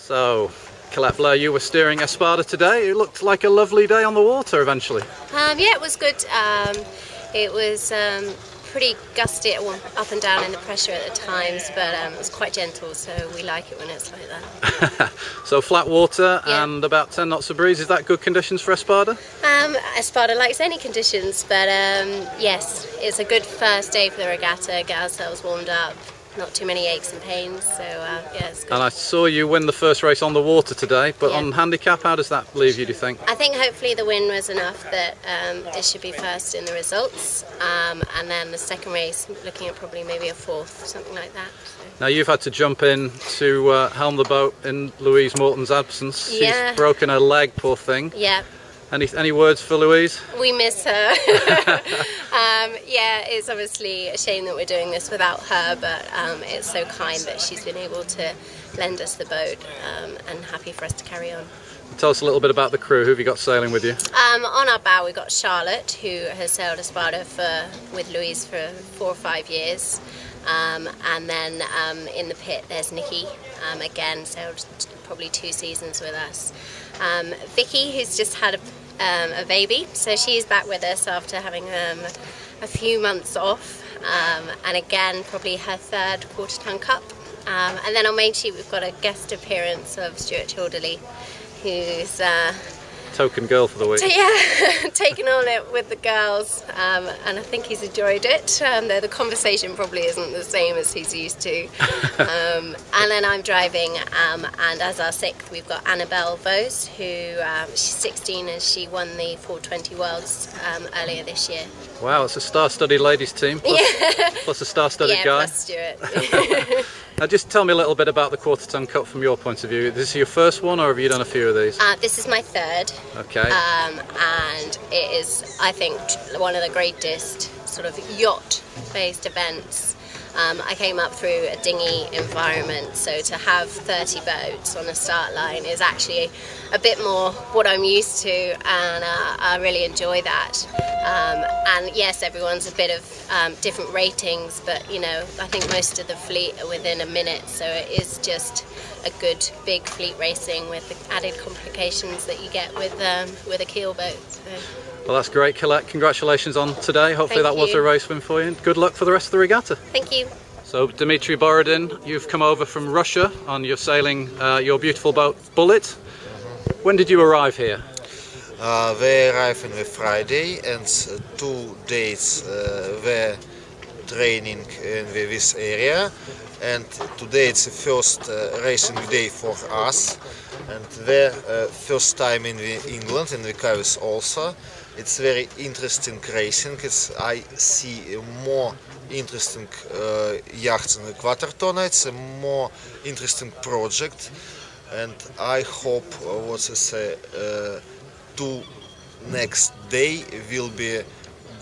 So, Colette Blair, you were steering Espada today. It looked like a lovely day on the water eventually. Yeah, it was good. It was pretty gusty up and down in the pressure at the times, but it was quite gentle, so we like it when it's like that. So flat water, yeah, and about 10 knots of breeze. Is that good conditions for Espada? Espada likes any conditions, but yes, it's a good first day for the regatta. Get ourselves warmed up. Not too many aches and pains, so yeah, it's good. And I saw you win the first race on the water today, but yeah, on handicap, how does that leave you, do you think? I think hopefully the win was enough that it should be first in the results, and then the second race, looking at probably maybe a fourth, something like that. So. Now you've had to jump in to helm the boat in Louise Morton's absence. Yeah. She's broken her leg, poor thing. Yeah. Any words for Louise? We miss her. Yeah, it's obviously a shame that we're doing this without her, but it's so kind that she's been able to lend us the boat, and happy for us to carry on. Tell us a little bit about the crew. Who have you got sailing with you? On our bow we've got Charlotte, who has sailed Espada with Louise for 4 or 5 years. And then in the pit there's Nikki, again sailed probably 2 seasons with us. Vicky, who's just had a baby, so she's back with us after having a few months off, and again probably her 3rd quarter-ton cup. And then on main sheet we've got a guest appearance of Stuart Childerley, who's token girl for the week. Yeah, taken on it with the girls, and I think he's enjoyed it, though the conversation probably isn't the same as he's used to. And then I'm driving, and as our 6th we've got Annabelle Vose, who she's 16 and she won the 420 Worlds earlier this year. Wow, it's a star-studded ladies team, plus, yeah, plus a star-studded yeah, guy. Plus Stuart. Now just tell me a little bit about the quarter-ton cup from your point of view. Is this your first one, or have you done a few of these? This is my 3rd. Okay. And it is, I think, one of the greatest sort of yacht-based events. I came up through a dinghy environment, so to have 30 boats on a start line is actually a bit more what I'm used to, and I really enjoy that. And yes, everyone's a bit of different ratings, but you know, I think most of the fleet are within a minute, so it is just a good big fleet racing with the added complications that you get with a keel boat. So. Well, that's great, Colette. Congratulations on today. Hopefully that was a race win for you. Good luck for the rest of the regatta. Thank you. So, Dmitry Borodin, you've come over from Russia and you're sailing your beautiful boat Bullet. When did you arrive here? We arrived on the Friday, and 2 days were training in this area. And today it's the first racing day for us, and the first time in England, in the Coutts also. It's very interesting racing. I see more interesting yachts in the quarter-ton. It's a more interesting project, and I hope next day will be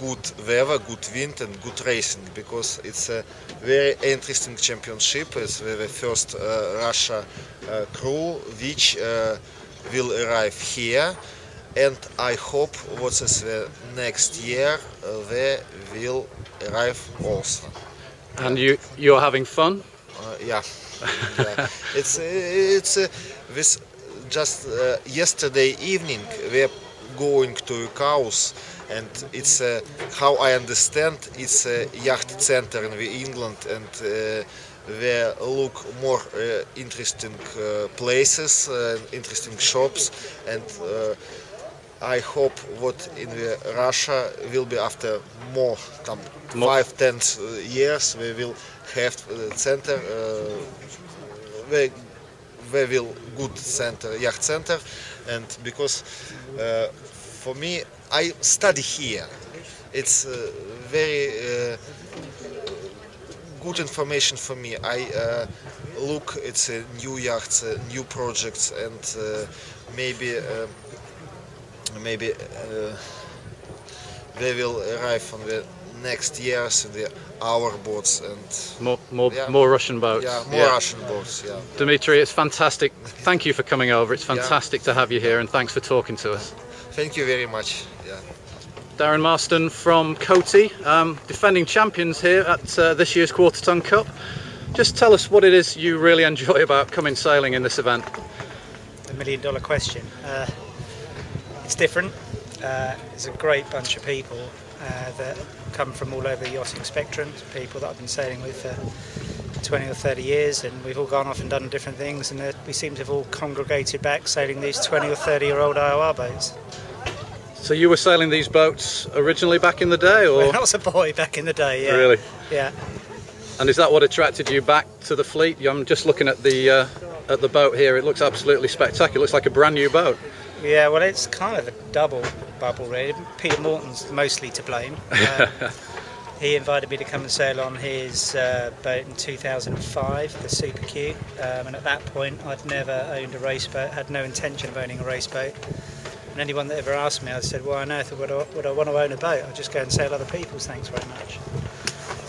good weather, good wind and good racing, because it's a very interesting championship. It's the first Russia crew which will arrive here, and I hope next year they will arrive also. And you're having fun? Yeah. Yeah. It's this just yesterday evening we are going to Coutts, and it's how I understand it's a yacht center in England, and we look more interesting places, interesting shops, and I hope what in Russia will be after more 5-10 years we will have center, very will good center, yacht center, and because for me I study here, it's very good information for me. I look, it's a new yachts, new projects, and maybe they will arrive on the next years in our boats, and more Russian boats. Yeah, more Russian boats. Yeah. Dmitry, it's fantastic. Thank you for coming over. It's fantastic to have you here, and thanks for talking to us. Thank you very much. Yeah. Darren Marston from Coutts, defending champions here at this year's Quarter Ton Cup. Just tell us what it is you really enjoy about coming sailing in this event. million-dollar question. It's different. It's a great bunch of people that come from all over the yachting spectrum. It's people that I've been sailing with for 20 or 30 years, and we've all gone off and done different things, and we seem to have all congregated back sailing these 20 or 30-year-old IOR boats. So you were sailing these boats originally back in the day, or? When I was a boy back in the day, yeah. Really? Yeah. And is that what attracted you back to the fleet? I'm just looking at the boat here. It looks absolutely spectacular. It looks like a brand new boat. Yeah, well, it's kind of a double bubble, really. Peter Morton's mostly to blame. He invited me to come and sail on his boat in 2005, the Super Q, and at that point I'd never owned a race boat, had no intention of owning a race boat. And anyone that ever asked me, I said, why on earth would I want to own a boat? I'll just go and sail other people's, thanks very much.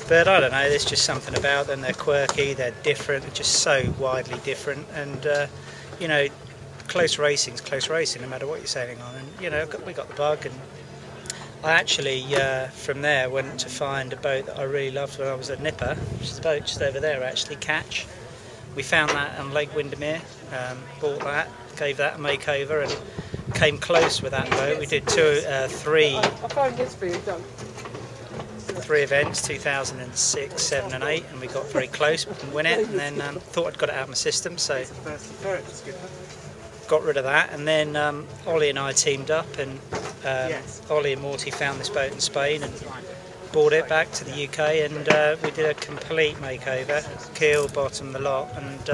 But I don't know, there's just something about them. They're quirky, they're different, they're just so widely different. And, you know, close racing's close racing, no matter what you're sailing on. And, you know, we got the bug. And I actually, from there, went to find a boat that I really loved when I was at Nipper, which is a boat just over there, actually, Coutts. We found that on Lake Windermere, bought that, gave that a makeover, and came close with that boat. We did three events, 2006, 7 and 8, and we got very close, but didn't win it, and then thought I'd got it out of my system, so got rid of that. And then Ollie and I teamed up, and Ollie and Morty found this boat in Spain and brought it back to the UK, and we did a complete makeover, keel, bottom, the lot, and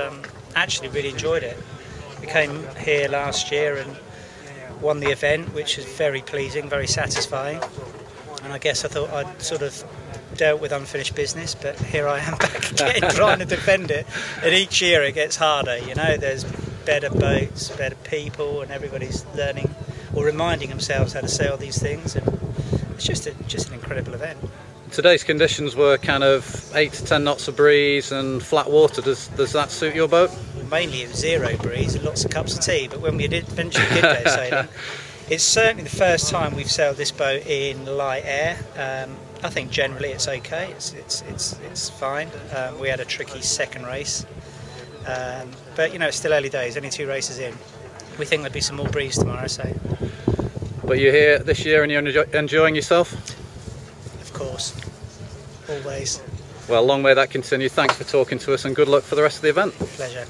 actually really enjoyed it. We came here last year and won the event, which was very pleasing, very satisfying. And I guess I thought I'd sort of dealt with unfinished business, but here I am back again trying to defend it. And each year it gets harder, you know, there's better boats, better people, and everybody's learning or reminding themselves how to sail these things, and it's just an incredible event. Today's conditions were kind of 8 to 10 knots of breeze and flat water. Does that suit your boat? Mainly it was 0 breeze and lots of cups of tea, but when we eventually did go sailing, it's certainly the first time we've sailed this boat in light air. I think generally it's okay, it's fine. We had a tricky second race, but you know, it's still early days, only 2 races in. We think there'll be some more breeze tomorrow, so. But you're here this year and you're enjoying yourself? Of course, always. Well, long may that continue. Thanks for talking to us, and good luck for the rest of the event. Pleasure.